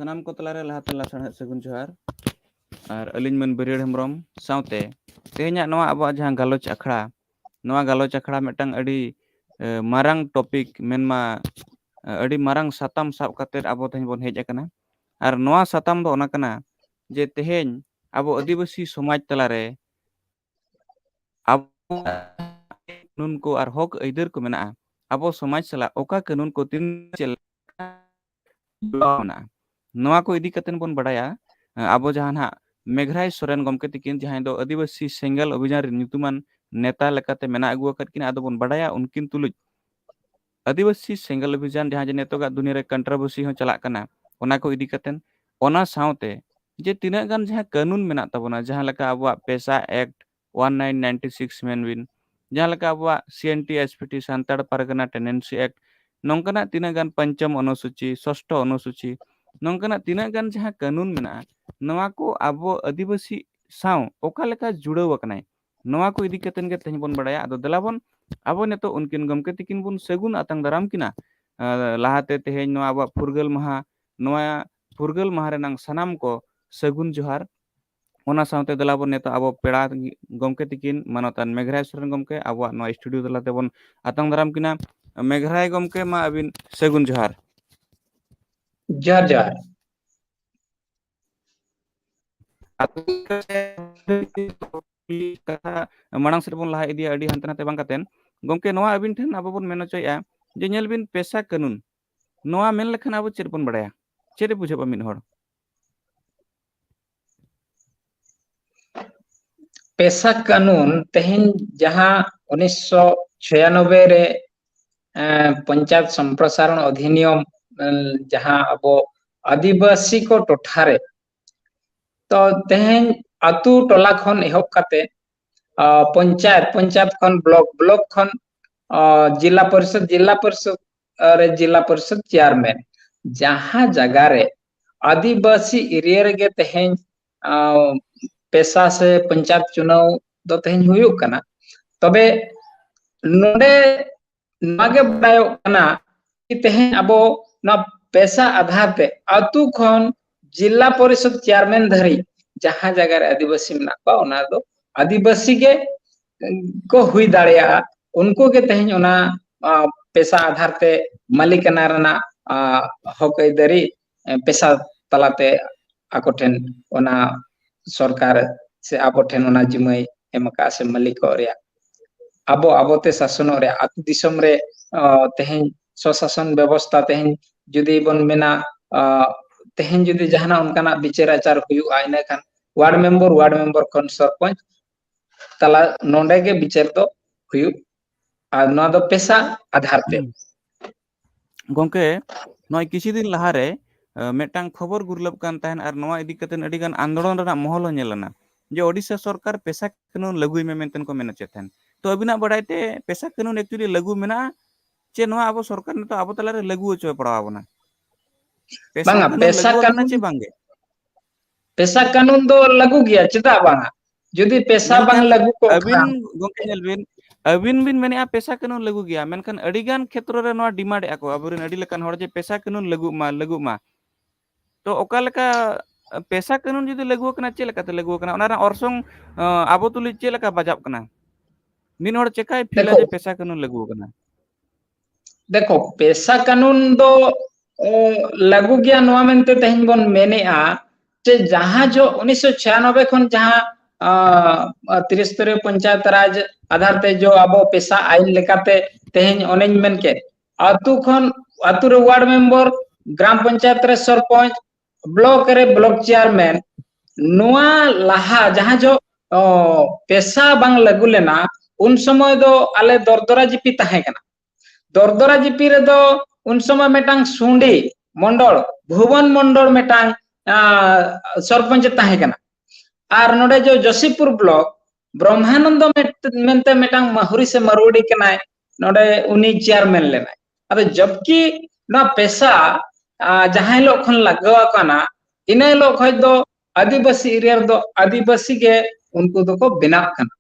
ᱥᱟᱱᱟᱢ ᱠᱚ ᱛᱟᱞᱟᱨᱮ ᱞᱟᱦᱟᱛᱮ ᱞᱟᱥᱟᱲᱦᱮᱫ ᱥᱟᱹᱜᱩᱱ ᱡᱚᱦᱟᱨ ᱟᱨ ᱟᱹᱞᱤᱧ ᱢᱟᱹᱱ ᱵᱟᱹᱨᱭᱟᱹᱲ ᱦᱮᱢᱵᱨᱚᱢ ᱥᱟᱶᱛᱮ ᱛᱮᱦᱮᱧᱟᱜ ᱱᱚᱣᱟ ᱟᱵᱚᱣᱟᱜ ᱡᱟᱦᱟᱸ ᱜᱟᱞᱚᱪ ᱟᱠᱷᱲᱟ ᱱᱚᱣᱟ ᱜᱟᱞᱚᱪ ᱟᱠᱷᱲᱟ ᱢᱤᱫᱴᱟᱝ ᱟᱹᱰᱤ ᱢᱟᱨᱟᱝ ᱴᱚᱯᱤᱠ ᱢᱮᱱᱢᱟ ᱟᱹᱰᱤ ᱢᱟᱨᱟᱝ ᱥᱟᱛᱟᱢ ᱥᱟᱵ ᱠᱟᱛᱮᱫ ᱟᱵᱚ ᱛᱮᱦᱮᱧ ᱵᱚᱱ ᱦᱮᱡ ᱟᱠᱟᱱᱟ ᱟᱨ ᱱᱚᱣᱟ ᱥᱟᱛᱟᱢ ᱫᱚ ᱚᱱᱟ ᱠᱟᱱᱟ ᱡᱮ ᱛᱮᱦᱮᱧ ᱟᱵᱚ ᱟᱹᱫᱤᱵᱟᱹᱥᱤ ᱥᱚᱢᱟᱡᱽ ᱛᱟᱞᱟᱨᱮ ᱟᱵᱚ ᱠᱟᱹᱱᱩᱱ ᱠᱚ ᱟᱨ ᱦᱚᱠ ᱟᱹᱭᱫᱟᱹᱨ ᱠᱚ ᱢᱮᱱᱟᱜᱼᱟ ᱟᱵᱚ ᱥᱚᱢᱟᱡᱽ ᱥᱟᱞᱟᱜ ᱚᱠᱟ ᱠᱟᱹᱱᱩᱱ ᱠᱚ ᱛᱤᱱ ᱪᱮᱫ ᱢᱮᱱᱟᱜᱼᱟ ᱱᱚᱣᱟ ᱠᱚ ᱤᱫᱤ ᱠᱟᱛᱮᱫ ᱵᱚᱱ ᱵᱟᱲᱟᱭᱟ ᱟᱵᱚ ᱡᱟᱦᱟᱸ ᱱᱟᱦᱟᱜ ᱢᱮᱜᱷᱨᱟᱭ ᱥᱚᱨᱮᱱ ᱜᱚᱢᱠᱮ ᱛᱟᱹᱠᱤᱱ ᱡᱟᱦᱟᱸᱭ ᱫᱚ ᱟᱹᱫᱤᱵᱟᱹᱥᱤ ᱥᱮᱸᱜᱮᱞ ᱚᱵᱷᱤᱡᱟᱱ ᱨᱮ ᱧᱩᱛᱩᱢᱟᱱ ᱱᱮᱛᱟ ᱞᱮᱠᱟᱛᱮ ᱢᱮᱱᱟᱜ ᱟᱹᱜᱩ ᱟᱠᱟᱫ ᱠᱤᱱᱟ ᱟᱫᱚ ᱵᱚᱱ ᱵᱟᱰᱟᱭᱟ ᱩᱱᱠᱤᱱ ᱛᱩᱞᱩᱡ ᱟᱹᱫᱤᱵᱟᱹᱥᱤ ᱥᱮᱸᱜᱮᱞ ᱚᱵᱷᱤᱡᱟᱱ ᱡᱟᱦᱟᱸ ᱡᱮ ᱱᱤᱛᱚᱜᱟᱜ ᱫᱩᱱᱤᱭᱟᱹ ᱨᱮ ᱠᱚᱱᱴᱨᱳᱵᱷᱟᱨᱥᱤ ᱦᱚᱸ ᱪᱟᱞᱟᱜ ᱠᱟᱱᱟ ᱚᱱᱟ ᱠᱚ ᱤᱫᱤ ᱠᱟᱛᱮᱫ ᱚᱱᱟ ᱥᱟᱶᱛᱮ ᱡᱮ ᱛᱤᱱᱟᱹᱜ ᱜᱟᱱ ᱡᱟᱦᱟᱸ ᱠᱟᱹᱱᱩᱱ ᱢᱮᱱᱟᱜ ᱛᱟᱵᱚᱱᱟ ᱡᱟᱦᱟᱸ ᱞᱮᱠᱟ ᱟᱵᱚᱣᱟᱜ ᱯᱮᱥᱟ ᱮᱠᱴ 1996 ᱢᱮᱱ ᱵᱤᱱ ᱡᱟᱦᱟᱸ ᱞᱮᱠᱟ ᱟᱵᱚᱣᱟᱜ CNT SPT ᱥᱟᱱᱛᱟᱲ ᱯᱟᱨᱜᱟᱱᱟ ᱴᱮᱱᱮᱱᱥᱤ ᱮᱠᱴ ᱱᱚᱝᱠᱟᱱᱟᱜ ᱛᱤᱱᱟᱹᱜ ᱜᱟᱱ ᱯᱚᱧᱪᱚᱢ ᱚᱱᱩᱥᱩᱪᱤ ᱥᱚᱥᱴᱚ ᱚᱱᱩᱥᱩᱪᱤ ᱱᱚᱝᱠᱟᱱᱟᱜ ᱛᱤᱱᱟᱹᱜ ᱜᱟᱱ ᱡᱟᱦᱟᱸ ᱠᱟᱹᱱᱩᱱ ᱢᱮᱱᱟᱜᱼᱟ ᱱᱚᱣᱟ ko ᱟᱵᱚ ᱟᱹᱫᱤᱵᱟᱹᱥᱤ ᱥᱟᱶ ᱚᱠᱟ ᱞᱮᱠᱟ ᱡᱩᱲᱟᱹᱣ ᱟᱠᱟᱱᱟᱭ ᱱᱚᱣᱟ ko ᱤᱫᱤ ᱠᱟᱛᱮᱫ ᱜᱮ ᱛᱮᱦᱮᱧ ᱵᱚᱱ ᱵᱟᱲᱟᱭᱟ ᱟᱫᱚ ᱫᱮᱞᱟ ᱵᱚᱱ ᱟᱵᱚ ᱱᱤᱛᱚᱜ ᱩᱱᱠᱤᱱ ᱜᱚᱢᱠᱮ ᱛᱟᱹᱠᱤᱱ ᱵᱚᱱ ᱥᱟᱹᱜᱩᱱ ᱟᱛᱟᱝ ᱫᱟᱨᱟᱢ ᱠᱤᱱᱟ ᱞᱟᱦᱟᱛᱮ ᱛᱮᱦᱮᱧ ᱱᱚᱣᱟ ᱟᱵᱚᱣᱟᱜ ᱯᱷᱩᱨᱜᱟᱹᱞ ᱢᱟᱦᱟ ᱱᱚᱣᱟ ᱯᱷᱩᱨᱜᱟᱹᱞ ᱢᱟᱦᱟ ᱨᱮᱱᱟᱜ ᱥᱟᱱᱟᱢ ko ᱥᱟᱹᱜᱩᱱ ᱡᱚᱦᱟᱨ ᱚᱱᱟ ᱥᱟᱶᱛᱮ ᱫᱮᱞᱟ ᱵᱚᱱ ᱱᱤᱛᱚᱜ ᱟᱵᱚ ᱯᱮᱲᱟ ᱜᱚᱢᱠᱮ ᱛᱟᱹᱠᱤᱱ ᱢᱟᱱᱚᱛᱟᱱ ᱢᱮᱜᱷᱨᱟᱭ ᱥᱚᱨᱮᱱ ᱜᱚᱢᱠᱮ ᱟᱵᱚᱣᱟᱜ ᱱᱚᱣᱟ ᱥᱴᱩᱰᱤᱭᱳ ᱛᱟᱞᱟ ᱛᱮᱵᱚᱱ ᱟᱛᱟᱝ ᱫᱟᱨᱟᱢ ᱠᱤᱱᱟ ᱢᱮᱜᱷᱨᱟᱭ ᱜᱚᱢᱠᱮ ᱢᱟ ᱟᱹᱵᱤᱱ ᱥᱟᱹᱜᱩᱱ ᱡᱚᱦᱟᱨ ᱡᱚᱦᱟᱨ ᱡᱚᱦᱟᱨ ᱠᱟᱛᱷᱟ ᱢᱟᱲᱟᱝ ᱥᱮᱫ ᱵᱚᱱ ᱞᱟᱦᱟ ᱤᱫᱤᱭᱟ ᱟᱹᱰᱤ ᱦᱟᱱᱛᱮ ᱱᱟᱛᱮ ᱵᱟᱝ ᱠᱟᱛᱮᱱ ᱜᱚᱢᱠᱮ ᱱᱚᱣᱟ ᱟᱹᱵᱤᱱ ᱴᱷᱮᱱ ᱟᱵᱚ ᱵᱚᱱ ᱢᱮᱱ ᱦᱚᱪᱚᱭᱮᱫᱼᱟ ᱡᱮ ᱧᱮᱞ ᱵᱤᱱ ᱯᱮᱥᱟ ᱠᱟᱹᱱᱩᱱ ᱱᱚᱣᱟ ᱢᱮᱱ ᱞᱮᱠᱷᱟᱱ ᱟᱵᱚ ᱪᱮᱫ ᱵᱚᱱ ᱵᱟᱲᱟᱭᱟ ᱪᱮᱫ ᱮ ᱵᱩᱡᱷᱟᱹᱜᱼᱟ ᱢᱤᱫ ᱦᱚᱲ ᱯᱮᱥᱟ ᱠᱟᱹᱱᱩᱱ ᱛᱮᱦᱮᱧ ᱡᱟᱦᱟᱸ 1996 ᱨᱮ ᱯᱚᱧᱪᱟᱭᱮᱛ ᱥᱚᱢᱯᱨᱚᱥᱟᱨᱚᱱ ᱚᱫᱷᱤᱱᱤᱭᱚᱢ ᱡᱟᱦᱟᱸ ᱟᱵᱚ ᱟᱹᱫᱤᱵᱟᱹᱥᱤ ᱠᱚ ᱴᱚᱴᱷᱟᱨᱮ ᱛᱚ ᱛᱮᱦᱮᱧ ᱟᱛᱩ ᱴᱚᱞᱟ ᱠᱷᱚᱱ ᱮᱦᱚᱵ ᱠᱟᱛᱮ ᱯᱚᱧᱪᱟᱭᱮᱛ ᱠᱷᱚᱱ ᱵᱞᱚᱠ ᱠᱷᱚᱱ ᱡᱤᱞᱟ ᱯᱚᱨᱤषद ᱨᱮ ᱡᱤᱞᱟ ᱯᱚᱨᱤषद ᱪᱮᱭᱟᱨᱢᱮᱱ ᱡᱟᱦᱟᱸ ᱡᱟᱭᱜᱟ ᱨᱮ आदिवासी एरिया ᱨᱮᱜᱮ ᱛᱮᱦᱮᱧ ᱯᱮᱥᱟ ᱥᱮ ᱯᱚᱧᱪᱟᱭᱮᱛ ᱪᱩᱱᱟᱹᱣ ᱫᱚ ᱛᱮᱦᱮᱧ ᱦᱩᱭᱩᱜ ᱠᱟᱱᱟ ᱛᱚᱵᱮ ᱱᱚᱰᱮ ᱱᱚᱣᱟᱜᱮ ᱵᱟᱰᱟᱭᱚᱜ ᱠᱟᱱᱟ ᱛᱮᱦᱮᱧ ᱟᱵᱚ ᱱᱚᱣᱟ ᱯᱮᱥᱟ ᱟᱫᱷᱟᱨ ᱛᱮ ᱟᱛᱩ ᱠᱷᱚᱱ जिला परिषद चेयरमैन धरी जहां जगह रे आदिवासी मेना को ओना दो आदिवासी के को हुई दाड़ेया उनको के तहें ओना पेशा आधार ते मालिकाना रना हक अयदारी पेशा तलाते आको ठेन ओना सरकार से आबो ठेन ओना जिम्मय एमका से मालिक रेया आबो आबोते शासन रे आतु दिसम रे तहें स्वशासन व्यवस्था तहें जुदी बन मेना तहें जुदी जहाना उनकाना विचार आचार हुयुआ इना खान वार्ड मेंबर खन सरपंच तला नोंडे के विचार दो हुयु आर नोआ दो पेशा आधार ते गोंके नय किछि दिन लाहारे मिदटां खबर गुरलब कान ताहेन आर नोआ इदि कातेन आडि गान आंदोलन रना महल नेलना जे ओडिशा सरकार पेशा कानून लगुय में मेंतेन को मेन चेथेन तो अबिना बडायते पेशा कानून एक्चुअली लगु मेना चे नोआ आबो सरकार ने तो आबो तलारे लगु होचो पड़ाव आबोना पेशा बांगा कानून पेशा लगु आकना कानून चे बांगे पेशा कानून दो लागू गया चेदा बांगा जुदी पेशा बांग मेनखान लागू को अबिन गोंके नेल बिन अबिन बिन मेनेआ पेशा कानून लगु गया मेनखान अडिगान क्षेत्र रे नोआ डिमांड ए को अबरेन अडि लेकान हर जे पेशा कानून लगु मा तो ओका लेका पेशा कानून जुदी लगु आकना चे लेकाते लगु आकना ओना ऑर्सोंग आबो तुलि चे लेका बाजाब कना मिन हर चेकाय फीला जे पेशा कानून लगु आकना देखो पेशा कानून दो लागू गया नोआ मेनते तहें बन मेनेआ जे जहां जो 1996 खन जहां 33 पंचायत राज आधार ते जो आबो पेशा आइन लेकाते तहें ओनेन मेन के आतु खन आतु रे वार्ड मेंबर ग्राम पंचायत रे सरपंच ब्लॉक रे ब्लॉक चेयरमैन नोआ लाहा जहां जो पेशा बांग लागू लेना उन समय दो आले दरदरा जिपि ताहे कना दरदरा जिपि रे दो उन समय मेटांग सुंडी मंडल भुवन मंडल मेटांग सरपंच ताहे कना आर नोडे जो जसीपुर ब्लॉक ब्रह्मानंद मेंते मेटांग माहुरी से मरोड़ी कनाय नोडे उनी चेयरमैन लेनाय अबे जबकि ना पेशा जहां लो खन लागवा काना इने लो खज दो आदिवासी एरिया दो आदिवासी के उनको दो को बिना कना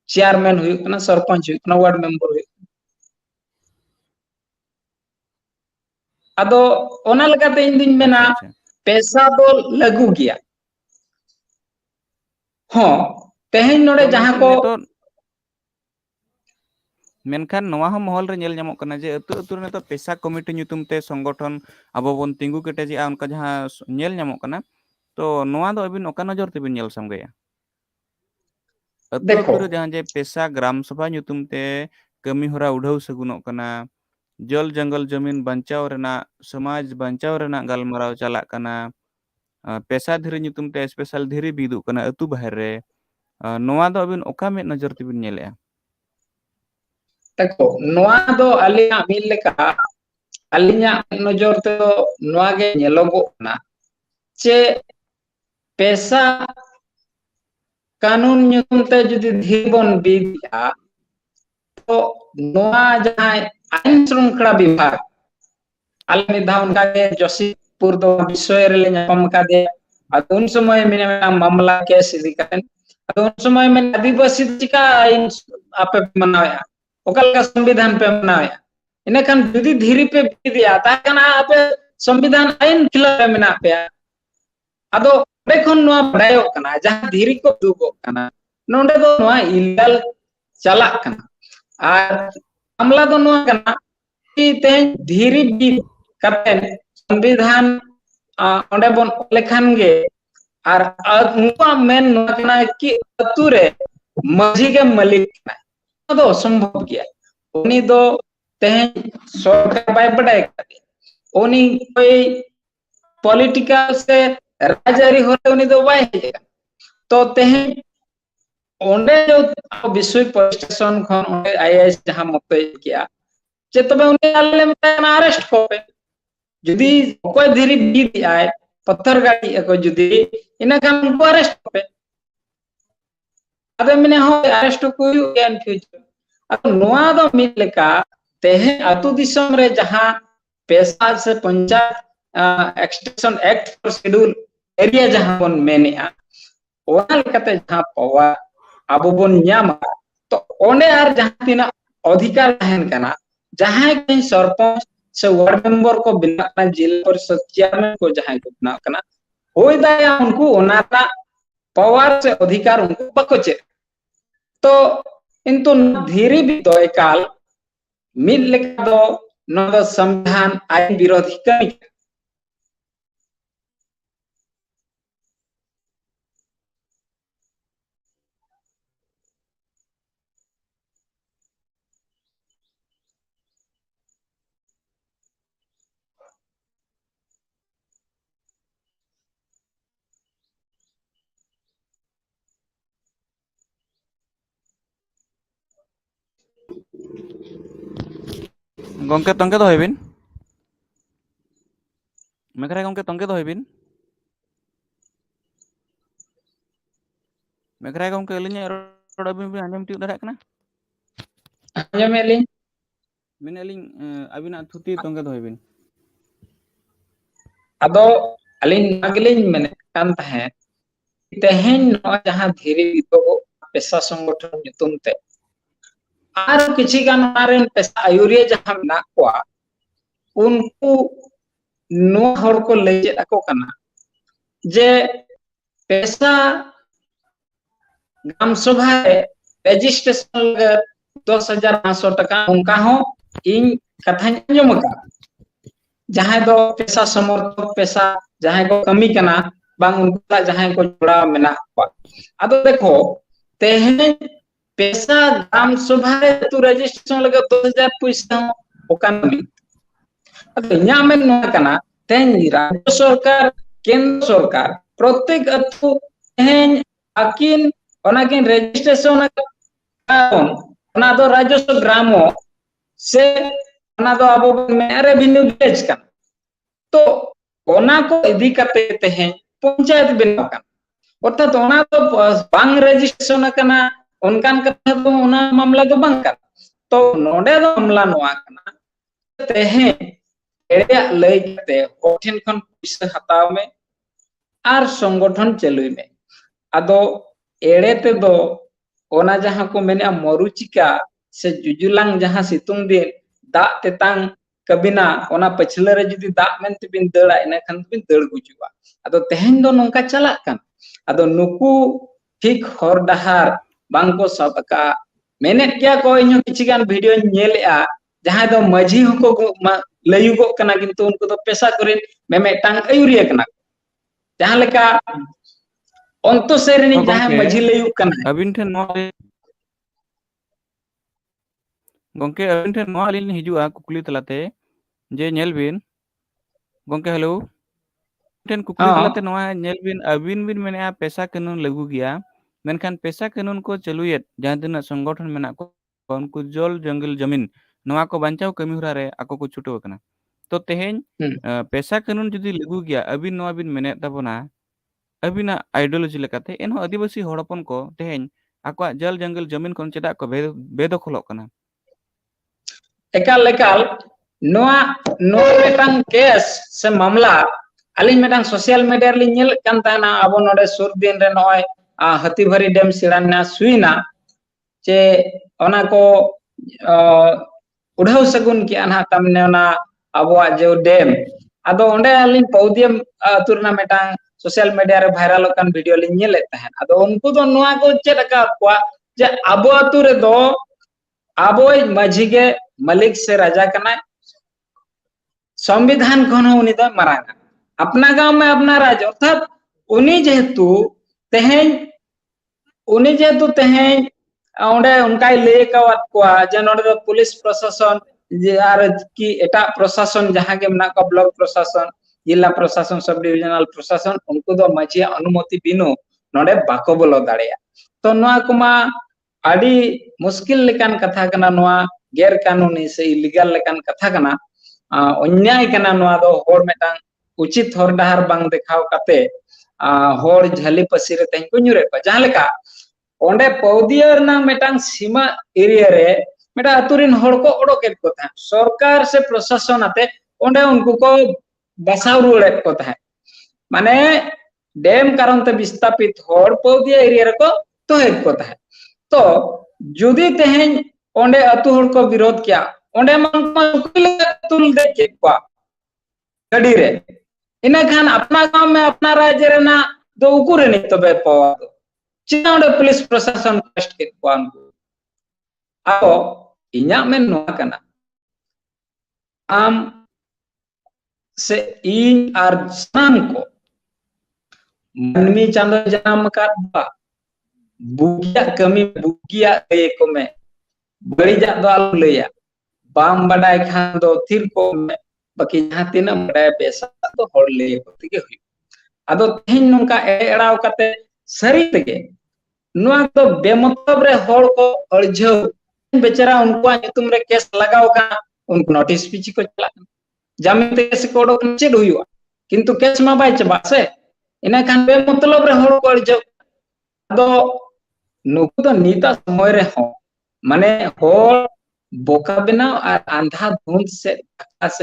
चेयरमैन हुई कना सरपंच हुई कना वार्ड मेंबर हुई आदो ओना लगाते इन दिन मेना अच्छा अच्छा पैसा दो लागू गया हाँ तेहेन नोडे तो जहां मेनखान को नेतो मेनखान नवा हम महल रे नेल ᱧᱟᱢᱚᱜ ᱠᱟᱱᱟ जे अतु अतु रे नेतो पेशा कमिटी ᱧᱩᱛᱩᱢ তে संगठन ᱟᱵᱚ ᱵᱚᱱ ᱛᱤᱸᱜᱩ ᱠᱮᱴᱮᱡᱮᱜᱼᱟ ᱚᱱᱠᱟ ᱡᱟᱦᱟᱸ ᱧᱮᱞ ᱧᱟᱢᱚᱜ ᱠᱟᱱᱟ ᱛᱚ ᱱᱚᱣᱟ ᱫᱚ ᱟᱹᱵᱤᱱ ᱚᱠᱟ ᱱᱚᱡᱚᱨ ᱛᱮᱵᱤᱱ ᱧᱮᱞ ᱥᱟᱢᱜᱮᱭᱟ अतु देखो अतु रे जहां जे पेशा ग्राम सभा ᱧᱩᱛᱩᱢ তে कमी हरा उड़ाव सगुनोग कना जल जंगल जमीन बंचाव रेना समाज बंचाव रेना गालमाराव चालाक कना पेशा धीरे ᱧᱩᱛᱩᱢ তে स्पेशल धीरे बिदुग कना अतु बाहर रे नोवा दो अबिन ओका में नजर तेबिन नेलेआ देखो नोआ दो अलिया मिल लेका अलिया नजर ते दो नोआ गे नेलोगो ना चे पैसा कानून ᱧᱩᱛᱩᱢ তে যদি ধীবন বিদিয়া तो नोआ जहां आईन श्रृंखला विभाग आले मिधा उनका के जोशीपुर दो विषय रे ले नाम का दे उन समय में मामला केस इदी करें उन समय में आदिवासी चिका आईन आपे मनाया ओकल का संविधान पे मनाया इने खान जुदी धीरे पे बिदिया ता कना आपे संविधान आईन खिलाफ मेना पे अदो देखो नोआ बड़ायो कना जहां धीरे को दुगो कना नोंडे दो नोआ इलीगल चला कना आर मामला दो नोआ कना कि ते धीरे भी करते संविधान ओंडे बन लेखान गे आर उनका मेन नोआ कना कि अतु रे मझी के मालिक कना दो संभव गया उनी दो ते सरकार बाय बड़ाय उनी कोई पॉलिटिकल से राजरी होते उनी दो बाय तो तेहे ओंडे जो विश्व स्टेशन खन ओंडे आईएएस जहां मते किया जे तबे उनी आले में अरेस्ट कोपे जदी कोई धीरे बीत आए पत्थर गाड़ी को जदी इना काम को अरेस्ट कोपे अबे मने हो अरेस्ट को इन फ्यूचर अब नोआ दो मिल लेका तेहे अतु दिसम रे जहां पैसा से panchayat extension act for schedule area जहां बन मेनेआ ओना लेकाते जहां पवा आबो बन न्यामा तो ओने आर जहां तिना अधिकार तहन कना जहां के सरपंच से वार्ड मेंबर को बिना जिला परिषद चेयरमैन को जहां को बिना कना होय दाया उनको ओनाता पावर से अधिकार उनको बकोचे तो इंतु धीरे भी दो एकाल मिल लेका दो न संविधान आईन विरोधी कमी गंके तंगे दो हेबिन मेघराय गंके तंगे दो हेबिन मेघराय गंके अलिnya रोड अबिन बिन आंजम टिउ दाड़ा कना आंजमेली मेनेलिंग अबिना थुती तंगे दो हेबिन अदो अलिन नागलिन मेने कान तहे तेहेन नो जहां धीरे दो पेशा संगठन ᱧᱩᱛᱩᱢ ते आर किछि गान मारेन पेशा आयुरिया जहां ना कोआ उनको नो हर को ले ako kana जे पेशा ग्राम सभा रजिस्ट्रेशन 10,500 टका उनका हो इन कथा अंजम का जहां दो पेशा समर्थक पेशा जहां को कमी कना बांग उनका जहां को जोड़ा मेना अदो देखो तेहेन पेशा ग्राम सभा तु रजिस्ट्रेशन लगे 10,000 पैसा ओकान अदो न्या में न कना तेन राज्य सरकार केंद्र सरकार प्रत्येक अतु तेहेन अकिन ओनाकिन रजिस्ट्रेशन ओना दो राजस्व ग्रामो से ओना दो अब में रेवेन्यू विलेज का तो ओना को इदी करते तेहेन पंचायत बनाव का अर्थात ओना तो बांग रजिस्ट्रेशन कना उनकान कथा तो ओना मामला तो बांग का तो नोडे दो मामला नोआ कना तेहेन एड़े लई करते ओठिन खन पैसा हताव में आर संगठन चलुई में अदो एड़े ते दो ओना जहां को मेने मरुचिका से जुजुलांग जहां सितुंग दिन दा तेतांग कबिना ओना पछले रे जुदी दाग मेन तिबिन दड़ा इना खान तिबिन दड़ गुजुआ अदो तेहेन दो नोंका चला कान अदो नुकु ठीक हर डहार बांको सबका मेनेट क्या को इño किछि गान वीडियो नेलेआ जहां दो मझी हको लयुगो कना किंतु उनको तो पेशा करे मेमेटांग अयुरिया कना जहां लेका onto sereni jaha maji layu kana abin ठेन गंके अबिन ठेन नोआ अलिन हिजुआ कुकली तलाते जे नेल बिन गंके हेलो ठेन कुकली तलाते नोआ नेल बिन अबिन बिन मेने पैसा कानून लागू गया मेनखान पैसा कानून को चलुयेत जहां दिन संगठन मेना को उनको जल जंगल जमीन नोआ को बांचाव कमी हुरा रे आको को छुटो कना तो तेहेन पैसा कानून जुदी लागू गया अबिन नोआ बिन मेने तबना अबिना आइडियोलॉजी लेकाते एनहो आदिवासी हड़पन को तेहेन आको जल जंगल जमीन कोन चेदा को बेदखलो कना एकाल एकाल नोआ नोआ मेटांग केस से मामला अलिन मेटांग सोशल मीडिया रे नेल कान ताना अब नोडे सुर दिन रे नय हतीभरी डेम सिराना सुइना चे ओना को उड़ाव सगुन की अना तमने ओना अबवा जो डेम अदो ओंडे अलिन पौदियम तुरना मेटांग सोशल मीडिया रे वायरल कान वीडियो लिन नेले तहन अदो उनको तो नोआ को चेदका को जे अबो अतु रे दो आबोय माझी के मलिक से राजा कना संविधान खन उनी दो मारांगा अपना गांव में अपना राज अर्थात उनी जेहेतु तेहें ओंडे उनकाय ले कावत कोआ जे नोडे दो पुलिस प्रशासन जे आर की एटा प्रशासन जहां के मना का ब्लॉक प्रशासन जिला प्रशासन सब डिविजनल प्रशासन उनको दो माझी अनुमति बिनु नोडे बाको बोलो दाड़ेया तो नोआ कुमा आड़ी मुश्किल लेकान कथा कना नोआ गैर कानूनी से इलीगल लेकान कथा कना अन्याय कना नोआ दो होर मेटांग उचित होर डहार बांग देखाव काते होर झली पसी रे तें को न्युरे को जहां लेका ओंडे पौदियर ना मेटांग सीमा एरिया रे मेटा अतुरिन होर को ओडोकेट को था सरकार से प्रशासन आते ओंडे उनको को बसाव रुड़े को था माने डैम कारण ते विस्थापित होर पौदिया एरिया रे को तो हेड को था तो जुदी तेहेन ओंडे अतु होर को विरोध किया ओंडे मन तुल दे के को गडी रे इना खान अपना गांव में अपना राज्य रे ना दो उकुरे नहीं तो बे पवा चिना ओंडे पुलिस प्रशासन कष्ट के को उनको आओ इना में नोआ कना आम से इन आर साम को मनमी चांदो जाम का बुगिया कमी बुगिया ले को में बड़ीजा दो आलू लेया बाम बडाय खान दो थिर को में बाकी जहां तीना बडाय पैसा तो होड़ ले को तिगे हुई अदो तेन नोंका एड़ाव काते सरी तगे नोआ तो बेमतलब रे होड़ को अळझो बेचारा उनको तुम रे केस लगाओ का उनको नोटिस पीछे को चला जामीन ते से कोडो चेड हुआ किंतु केस मा बाय चबा से इना खान बेमतलब रे होड़ को अळझो अदो नुकु तो नीता समय रे हो माने होड़ बोका बिना और आंधा धुंध से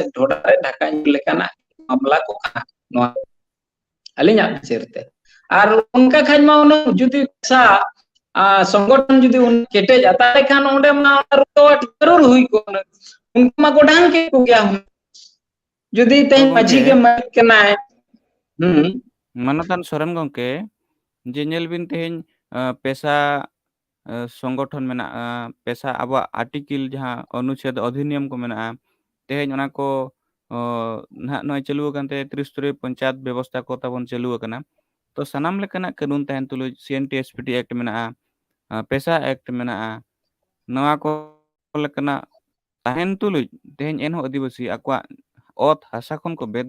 ढोडा रे ढाका लेकाना मामला को कहा नोआ अलिना चेरते और उनका खान मा उन जुदी सा संगठन जुदी उन केटे जाता है खान ओंडे मा रुकावट जरूर हुई को उनको मा गोडांग के को गया हूं जुदी ते माझी के मत केना है मनतान सोरेन गंके जे नेल बिन तेहेन पैसा संगठन में पैसा अब आर्टिकल जहाँ अनुच्छेद अधिनियम को मेना तेहेन ओना को ना नय चलु कानते त्रिस्तरीय पंचायत व्यवस्था को तबन चलु कना तो सनाम लेकना कानून तहन तुलु CNTSPT एक्ट मेना पैसा एक्ट मेना नवा को लेकना तहन तुलु तेहेन एनहो आदिवासी अक्वा ओत हासा खन को बेद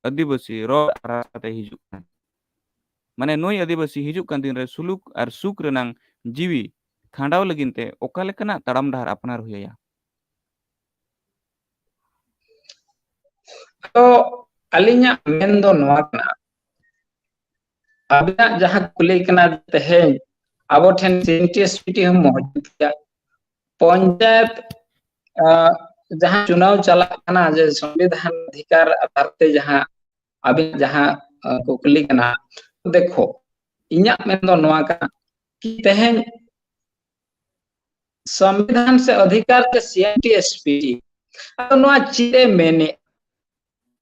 आदिवासी रो रास्ते हिजुक माने नोई आदिवासी हिजुक कान दिन रे सुलुक और सुख रेनांग जीवी खांडाव लगिनते ओका लेकना तड़ाम डहार अपनार हुया तो अलिnya मेन दो नोआ कना अबिना जहां कुली कना तेहेन आबो ठेन CNTSPT हम मौजूद किया पंचायत जहां चुनाव चला कना जे संविधान अधिकार आधार ते जहां अभी जहां कुकली कना देखो इन्या में दो नवा का कि तेहें संविधान से अधिकार के सीएनटी एसपीटी तो नवा चिरे मेने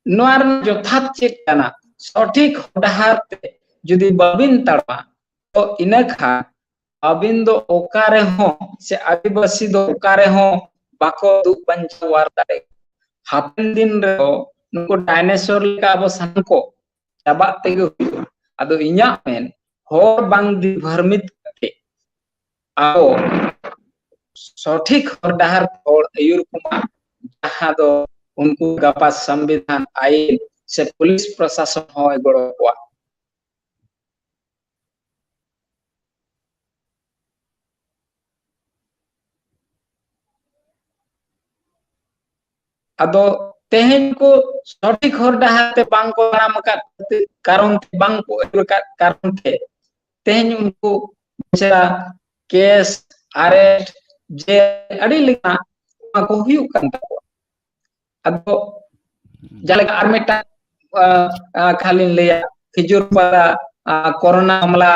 नवा जोथात चेक काना सठिक डहार ते जुदी बाबिन तड़मा तो इना खा अबिन दो ओकारे हो से आदिवासी दो ओकारे हो बाको दु पंचा वार दारे हापिन दिन रे नुको डायनासोर लेका अब संको चाबा तेगे अदो इन्या मेन होर बांग दि भरमित कते आओ सठिक हर डहार और अयुर कुमा जहां दो उनको गपा संविधान आईन से पुलिस प्रशासन हो गड़ो हुआ अदो तेहेन को सठिक हर डहार ते बांग को नाम का कारण बांग को कारण थे तेहेन उनको बेचारा केस अरेस्ट जे अड़ी लिखा को हुयु कंता अदो जाले आरमेटा खाली लिया खिजुर पारा कोरोना हमला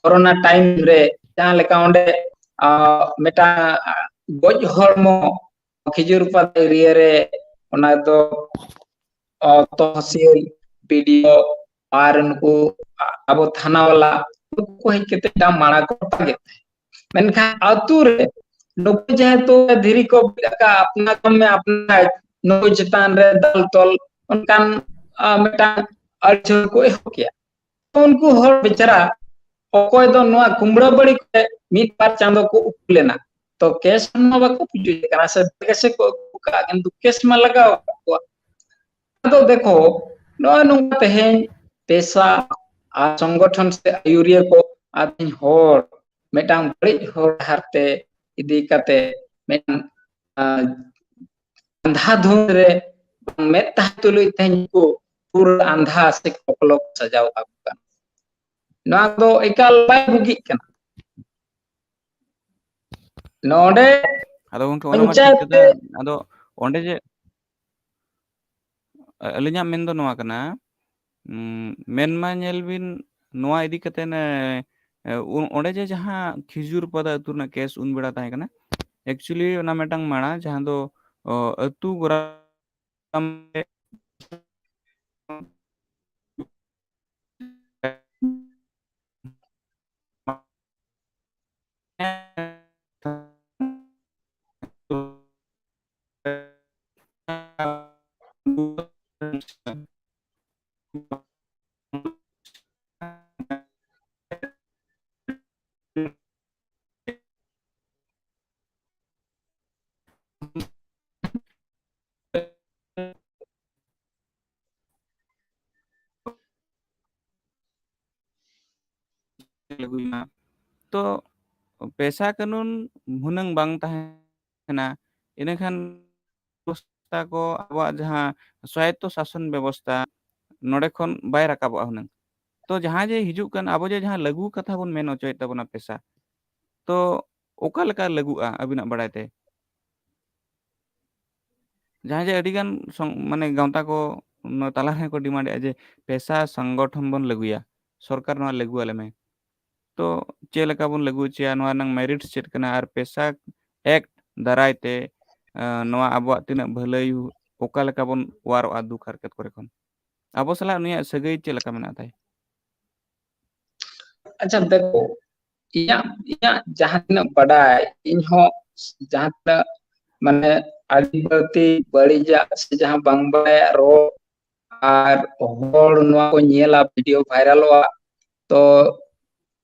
कोरोना टाइम रे जहां लेका ओंडे मेटा गoj हरमो खिजुर पारा एरिया रे ओना दो तहसील पीडीओ और उनको अब थाना वाला को ही केते टा माड़ा को पागे मेनखा अतु रे नुको जाय तो धीरी को का अपना कम में अपना नुको चतान रे दल तल उनकान मेटा अर्चो को हो गया तो उनको हर बेचारा ओकोय दो नवा कुमड़ा बड़ी के मीत पार चांदो को उपलेना तो केस न बाको पुजु कना से कैसे को का किंतु केस में लगाओ तो देखो नो नो तेहें पेशा संगठन से आयुरिया को आदिन होर मेटांग बड़ी होर हरते इदी कते मेटांग अंधा धुंध रे मेता तुलुई तेहें को पूरा अंधा से कोकलो सजाव आगुका ना दो एकाल बाय बुगी कना नोडे अदो उनके ओना मा ठीक कदा अदो ओंडे जे अलिnya मेन दो नवा कना मेन मा नेल बिन नवा इदी कते ने ओंडे जे जहां खिजुर पदा अतु ना केस उन बेड़ा ताहे कना एक्चुअली ओना मेटांग माणा जहां दो अतु गोराम तो पेशा कानून हुनंग बांग ताहेना इनखान व्यवस्था को अब जहां स्वायत्त शासन व्यवस्था नोडे खन बाय राकाबा हुनंग तो जहां जे हिजुक कन अब जे जहां लघु कथा बन मेन ओचय तबना पेशा तो ओका लका लगुआ अबिना बड़ायते जहां जे अडिगान माने गांवता को ताला है को डिमांड जे पेशा संगठन बन लगुया सरकार ना लगु आले में तो चेलका बन लगु चिया नवा नंग मेरिट चेट कना आर पेशा एक्ट दारायते नवा अबवा तिना भलाई ओका लका बन वारो आ दुख हरकत करे खन अब सला नुया सगई चेलका मेना थाय अच्छा देखो इया इया जहां तक बड़ाय इन हो जहां तक माने आदिवासी बड़ीजा से जहां बांग बड़ाय रो और होड़ नवा को नेला वीडियो वायरल हुआ तो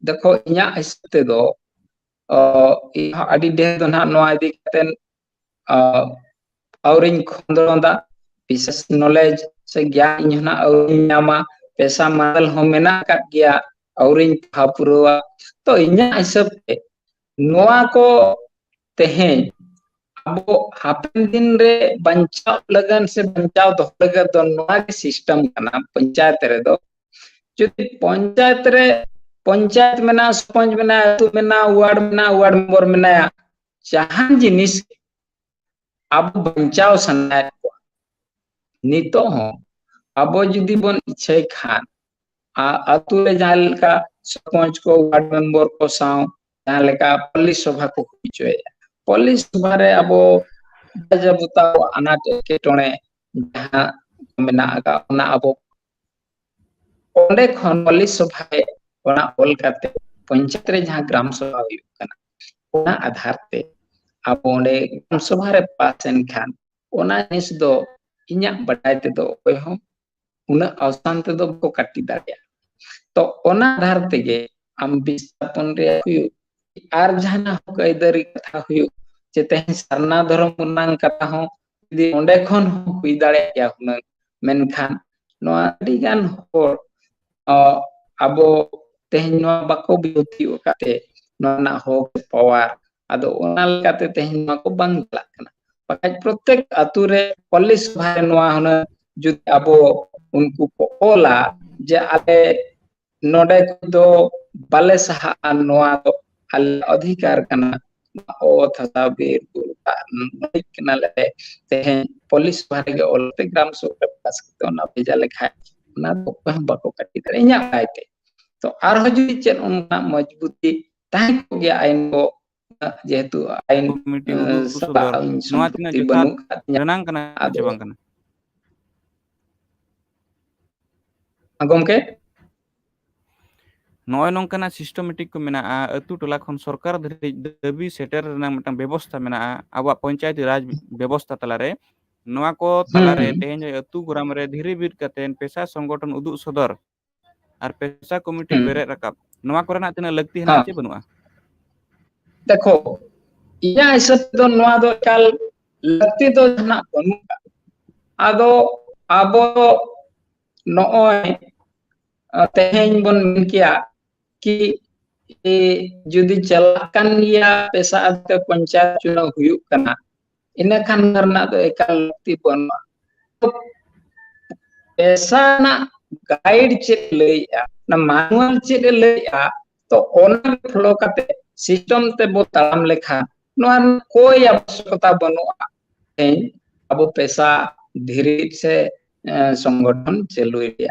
देखो इया हिस्से दो अड़ी ढेर दो ना नवा इदी कतेन औरिन खंदोंदा विशेष नॉलेज से ज्ञान इन्हना औरिन नामा पेशा मादल हो मेना का गया औरिन थापुरवा तो इन्या हिसाब पे नवा को तेहें अब हापिन दिन रे बंचाव लगन से बंचाव दो लगन दो नवा के सिस्टम कना पंचायत रे दो जो पंचायत रे पंचायत मेना सरपंच मेना तु मेना वार्ड मेंबर मेना जहां जिनिस अब बंचाव सनाय नितो हो अब जुदी बन इच्छे खान अतु रे जाल का सरपंच को वार्ड मेंबर को साव जहाँ लेका पल्ली सभा को हुई पल्ली सभा रे अब जबता अनाट एकेटोणे जहाँ मेना आगा ओना अब ओंडे खन पल्ली सभा रे ओना ओल काते पंचायत रे जहाँ ग्राम सभा हुई कना ओना आधार ते अब ओंडे ग्राम सभा रे पासन खान ओना निस दो इन्या बटाई ते दो ओय हो उना अवसान ते दो को काटी दाड़िया तो ओना आधार तेगे आम विस्थापन रे हुई आर जहाना हक अयदारी कथा हुई जे तेहन सरना धर्म उन्नांग कथा हो यदि ओंडे खन हुई दाड़िया हुना मेनखान नोआ अडी गान होर abo tehny noa bako biuti okate noa hok power ado ona lekate tehny noa ko bang jalak kana pakai protek atu re polis bhai noa hona judi abo unku ko ola je ale node do bale saha noa do al adhikar kana o thata bir naik kana le tehny polis bhai ge olte gram sokre pas to na beja lekha na to bako kati tare nya baite तो आरो जुदी chain उनका मजबूती ताही को गया आइन को जेहेतु आइन कमिटी उदुग सत्ता सदर नोआ tina संपत्ति जोथात बनु renang kana आदो चे bang kana गमके नॉय नोंकना सिस्टमेटिक को मेना अतु टोला खन सरकार धरि दाबी सेटर renang मतम व्यवस्था मेना आबा पंचायत राज व्यवस्था तलारे नोआ को तलारे तेहेन अतु ग्राम रे धीरे बीर कतेन पेशा संगठन उदुग सदर और पेशा कमिटी बेरे रकाब नोआ कोरेना तना लगती है ना हाँ चे बनुआ देखो इया हिसाब दो नोआ दो काल लगती दो जना बनु आदो आबो नोय तेहेन बन किया कि जुदी चलाkan या पेशा के पंचायत चुनाव हुयुक कना ina kan karena do ekal लगती बनु तो पेशा ना गाइड चेक लइया ना मैनुअल चेक लइया तो ओना फ्लो कते सिस्टम ते बो ताम लेखा नोआ कोई आवश्यकता बनुआ अब पैसा धीरे से संगठन चलू गया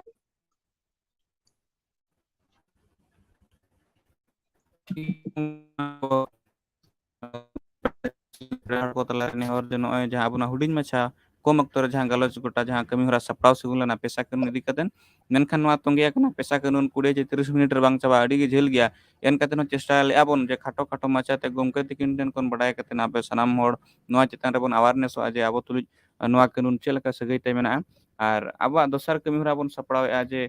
को तलारे ने और जनो जहां abuna huding macha kom oktor जहां गलज गोटा जहां कमी हरा सप्ताह सुगुलना पेशा कानून इदी कतेन मेनखान नोआ तंगिया कना पेशा कानून 20 जे 30 मिनट रे बांग चाबा अडी गे झेल गया एन कतेन चेष्टा ले आबन जे खाटो खाटो माचा ते गोमके तिकिन den kon badai कतेन आपे सनाम होड़ नोआ चितान रे बन अवेयरनेस आ जे आबो तुलि नोआ कानून चेलका सगई ते मेना आर आबा दोसर कमी हरा बन सपड़ाव आ जे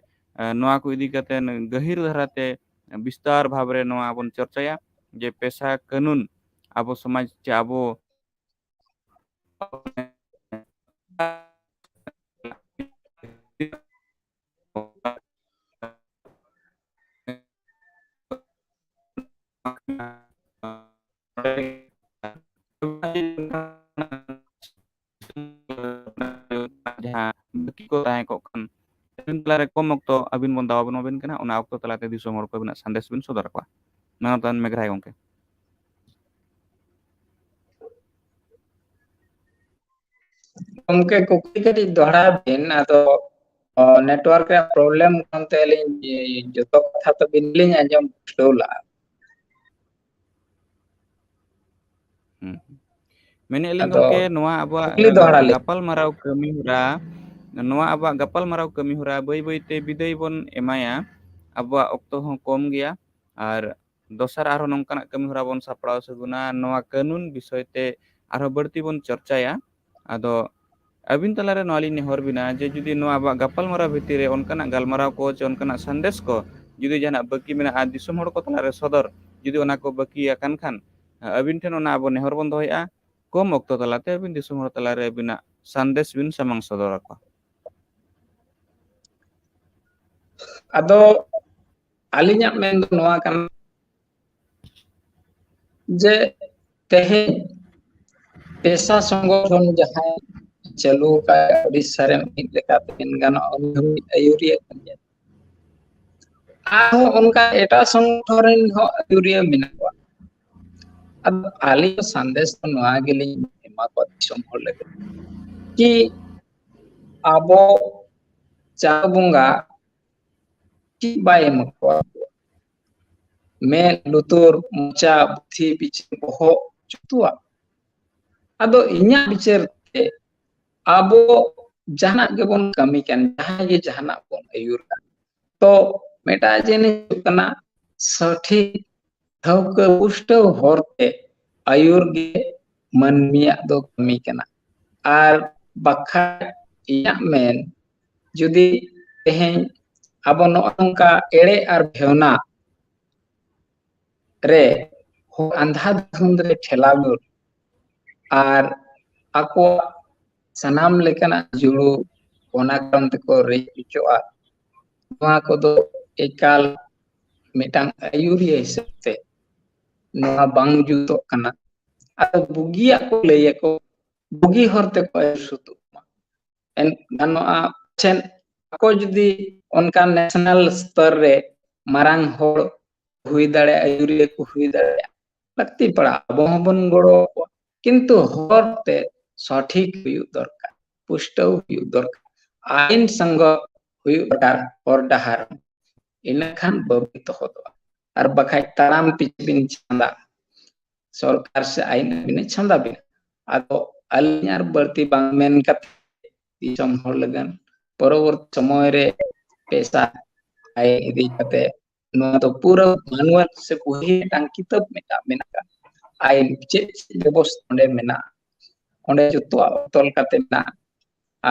नोआ को इदी कतेन गहिर धराते विस्तार भाबरे नोआ बन चर्चाया जे पेशा कानून आबो समाज चे आबो जहाँ बकी को ताहे को खन तलारे कम ऑक्तो अबिन बन दावा बनबेन कना उना ऑक्तो तलाते दिसोम हर को बिना संदेश बिन सदर को मानतान मेघराय गंके गमके कुकली कटी दोहरा बिन आदो नेटवर्क रे प्रॉब्लम कोनते लिन जतो कथा तो बिनलिन आजम स्टोला मेने एलिंग आदो गंके नोआ अबा कुकली दोहरा ले गपाल माराव कमी हुरा नोआ अबा गपाल माराव कमी हुरा बई बईते बिदाय बन एमाया अबा ऑक्तो हो कम गया और दोसर आरो नंकाना कमी हुरा बन सपड़ाव सगुना नोआ कानून विषय ते आरो बढ़ती बन चर्चाया आदो अबिन तलारे नोआली नेहर बिना जे जुदी नोआ अबा गपाल माराव भितिरे उनकाना गालमाराव को चे उनकाना संदेश को जुदी जाना बकी मेना आ दिसोम हड़ को तलारे सदर जुदी ओना को बकी अकान खान अबिन ठेन ओना अबो नेहर बन दोहया कम ऑक्तो तलाते अबिन दिसोम हड़ तलारे बिना संदेश बिन समंग सदर को आदो आलिnya मेन दो नोआ kan जे तेहे पेशा संगठन जहां चलू का उड़ीसा रे मिद लेका तेन गानो अयुरिया कनिया आहो उनका एटा संगठन हो अयुरिया मिना को अब आली संदेश तो नोआ गेली एमा को दिसम हो लगे कि आबो चा बुंगा कि बाय मको ᱢᱮᱫ ᱞᱩᱛᱩᱨ ᱢᱚᱪᱟ ᱵᱩᱫᱷᱤ ᱵᱤᱪᱟᱹᱨ ᱵᱚᱦᱚᱜ ᱡᱚᱛᱚᱣᱟᱜ ᱟᱫᱚ ᱤᱧᱟᱹᱜ ᱵᱤᱪᱟᱹᱨ ᱛᱮ ᱟᱵᱚ ᱡᱟᱦᱟᱱᱟᱜ ᱜᱮᱵᱚᱱ ᱠᱟᱹᱢᱤ ᱠᱟᱱ ᱡᱟᱦᱟᱸᱭ ᱜᱮ ᱡᱟᱦᱟᱱᱟᱜ ᱵᱚᱱ ᱟᱹᱭᱩᱨ ᱠᱟᱱ ᱛᱚ ᱢᱤᱫᱴᱟᱝ ᱡᱤᱱᱤᱥ ᱦᱩᱭᱩᱜ ᱠᱟᱱᱟ ᱥᱚᱴᱷᱤᱠ ᱴᱷᱟᱹᱣᱠᱟᱹ ᱯᱩᱥᱴᱟᱹᱣ ᱦᱚᱨᱛᱮ ᱟᱹᱭᱩᱨ ᱜᱮ ᱢᱟᱹᱱᱢᱤᱭᱟᱜ ᱫᱚ ᱠᱟᱹᱢᱤ ᱠᱟᱱᱟ ᱟᱨ ᱵᱟᱠᱷᱟᱡ ᱤᱧᱟᱹᱜ ᱢᱮᱱ ᱡᱩᱫᱤ ᱛᱮᱦᱮᱧ ᱟᱵᱚ ᱱᱚᱜᱼᱚ ᱱᱚᱝᱠᱟ ᱮᱲᱮ ᱟᱨ ᱵᱷᱮᱣᱱᱟ ᱨᱮ ᱟᱸᱫᱷᱟ ᱫᱷᱩᱸᱫ ᱨᱮ ᱴᱷᱮᱞᱟᱣ ᱧᱩᱨ ᱟᱨ ᱟᱠᱚᱣᱟᱜ ᱥᱟᱱᱟᱢ ᱞᱮᱠᱟᱱᱟᱜ ᱡᱩᱲᱩ ᱚᱱᱟ ᱠᱟᱨᱚᱱ ᱛᱮᱠᱚ ᱨᱮᱡ ᱦᱚᱪᱚᱜᱼᱟ ᱱᱚᱣᱟ ᱠᱚᱫᱚ ᱮᱠᱟᱞ ᱢᱤᱫᱴᱟᱝ ᱟᱹᱭᱩᱨᱤᱭᱟᱹ ᱦᱤᱥᱟᱹᱵ ᱛᱮ ᱱᱚᱣᱟ ᱵᱟᱝ ᱡᱩᱛᱚᱜ ᱠᱟᱱᱟ ᱟᱫᱚ ᱵᱩᱜᱤᱭᱟᱜ ᱠᱚ ᱞᱟᱹᱭᱟᱠᱚ ᱵᱩᱜᱤ ᱦᱚᱨ ᱛᱮᱠᱚ ᱟᱹᱭᱩᱨ ᱥᱩᱛᱩᱜ ᱢᱟ ᱜᱟᱱᱚᱜᱼᱟ ᱴᱷᱮᱱ ᱟᱠᱚ ᱡᱩᱫᱤ ᱚᱱᱠᱟᱱ ᱱᱮᱥᱱᱮᱞ ᱥᱛᱚᱨ ᱨᱮ ᱢᱟᱨᱟᱝ ᱦᱚᱲ ᱦᱩᱭ ᱫᱟᱲᱮᱭᱟᱜᱼᱟ ᱟᱹᱭᱩᱨᱤᱭᱟᱹ ᱠᱚ ᱦᱩᱭ ᱫᱟᱲᱮᱭᱟᱜᱼᱟ ᱞᱟᱹᱠᱛᱤ ᱯᱟᱲᱟᱜᱼᱟ ᱟᱵᱚ ᱦᱚᱸᱵᱚᱱ ᱜᱚᱲᱚ ᱟᱠᱚᱣᱟ ᱠᱤᱱᱛᱩ ᱦᱚᱨ ᱛᱮ ᱥᱚᱴᱷᱤᱠ ᱦᱩᱭᱩᱜ ᱫᱚᱨᱠᱟর ᱯᱩᱥᱴᱟᱹᱣ ᱦᱩᱭᱩᱜ ᱫᱚᱨᱠᱟর ᱟᱹᱭᱤᱱ ᱥᱚᱝᱜᱚ ᱦᱩᱭᱩᱜ ᱫᱚᱨᱠᱟর ᱦᱚᱨ ᱰᱟᱦᱟᱨ ᱤᱱᱟᱹᱠᱷᱟᱱ ᱵᱟᱹᱵᱤ ᱛᱚᱦᱚᱫᱚᱜᱼᱟ ᱟᱨ ᱵᱟᱠᱷᱟᱡ ᱛᱟᱲᱟᱢ ᱯᱤᱪᱷᱤ ᱪᱷᱟᱸᱫᱟ ᱥᱚᱨᱠᱟর ᱥᱮ ᱟᱹᱭᱤᱱ ᱵᱤᱱᱟᱹ ᱪᱷᱟᱸᱫᱟ ᱵᱤᱱᱟ ᱟᱫᱚ ᱟᱹᱞᱤᱧ ᱟᱨ ᱵᱟᱹᱲᱛᱤ ᱵᱟᱝ ᱢᱮᱱ ᱠᱟᱛᱮ ᱫᱤᱥᱚᱢ ᱦᱚᱲ ᱞᱟᱹᱜᱤᱫ ᱯᱚᱨᱚᱵᱚᱨᱛᱤ ᱥᱚᱢᱚᱭ ᱨᱮ ᱯᱮᱥᱟ ᱟᱭ ᱤᱫᱤ ᱠᱟᱛᱮ ᱱᱚᱣᱟ ᱫᱚ ᱯᱩᱨᱟᱹ ᱢᱟᱱᱩᱣᱟᱞ ᱥᱮ ᱵᱩᱦᱤ ᱢᱤᱫᱴᱟᱝ ᱠᱤᱛᱟᱹᱵ ᱢᱮᱱᱟᱜᱼᱟ ᱟᱭᱤᱱ ᱪᱮᱫ ᱵᱮᱵᱚᱥᱛᱷᱟ ᱚᱸᱰᱮ ᱢᱮᱱᱟᱜᱼᱟ ᱚᱸᱰᱮ ᱡᱚᱛᱚᱣᱟᱜ ᱛᱚᱞ ᱠᱟᱛᱮ ᱢᱮᱱᱟᱜᱼᱟ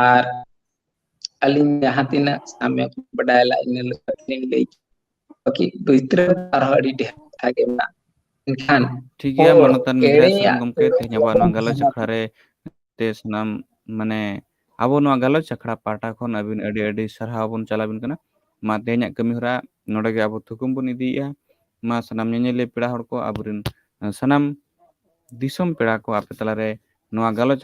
ᱟᱨ ᱟᱹᱞᱤᱧ ᱡᱟᱦᱟᱸ ᱛᱤᱱᱟᱹᱜ ᱥᱟᱢᱮ ᱵᱟᱰᱟᱭ ᱞᱟ ᱤᱱᱟᱹ ᱞᱮᱠᱟᱛᱮᱞᱤᱧ ᱞᱟᱹᱭ ᱵᱟᱹᱠᱤ ᱵᱷᱤᱛᱨᱟᱹ ᱟᱨᱦᱚᱸ ᱟᱹᱰᱤ ᱰᱷᱮᱨ ᱠᱟᱛᱷᱟ ᱜᱮ ᱢᱮᱱᱟᱜᱼᱟ ᱮᱱᱠᱷᱟᱱ ᱴᱷᱤक ᱜᱮᱭᱟ ᱦᱚᱲ ᱢᱟᱱᱚᱛᱟᱱ ᱢᱮᱜᱷᱨᱟᱭ ᱥᱚᱨᱮᱱ ᱮᱲᱮᱭᱟᱜ ᱜᱚᱢᱠᱮ ᱛᱮᱦᱮᱧ ᱟᱵᱚᱣᱟᱜ ᱱᱚᱣᱟ ᱜᱟᱞᱚᱪ ᱟᱠᱷᱲᱟ ᱨᱮ te sanam mane abo nᱚᱣᱟ ᱜᱟᱞᱚᱪ ᱟᱠᱷᱲᱟ ᱯᱟᱦᱴᱟ ᱠᱷᱚᱱ ᱟᱹᱵᱤᱱ ᱟᱹᱰᱤ ᱟᱹᱰᱤ ᱥᱟᱨᱦᱟᱣ ᱵᱚᱱ ᱪᱟᱞᱟᱵᱤᱱ ᱠᱟᱱᱟ ᱢᱟ ᱛᱮᱦᱮᱧᱟᱜ ᱠᱟᱹᱢᱤ ᱦᱚᱨᱟ ᱱᱚᱰᱮ ᱜᱮ ᱟᱵᱚ ᱛᱷᱩᱠᱩᱢ ᱵᱚᱱ ᱤᱫᱤᱭᱮᱜᱼᱟ ᱢᱟ ᱥᱟᱱᱟᱢ ᱧᱮᱧᱮᱞᱤᱭᱟᱹ ᱯᱮᱲᱟ ᱦᱚᱲ ᱠᱚ ᱟᱵᱚᱨᱮᱱ ᱥᱟᱱᱟᱢ ᱫᱤᱥᱚᱢ ᱯᱮᱲᱟ ᱠᱚ ᱟᱯᱮ ᱛᱟᱞᱟᱨᱮ ᱱᱚᱣᱟ ᱜᱟᱞᱚᱪ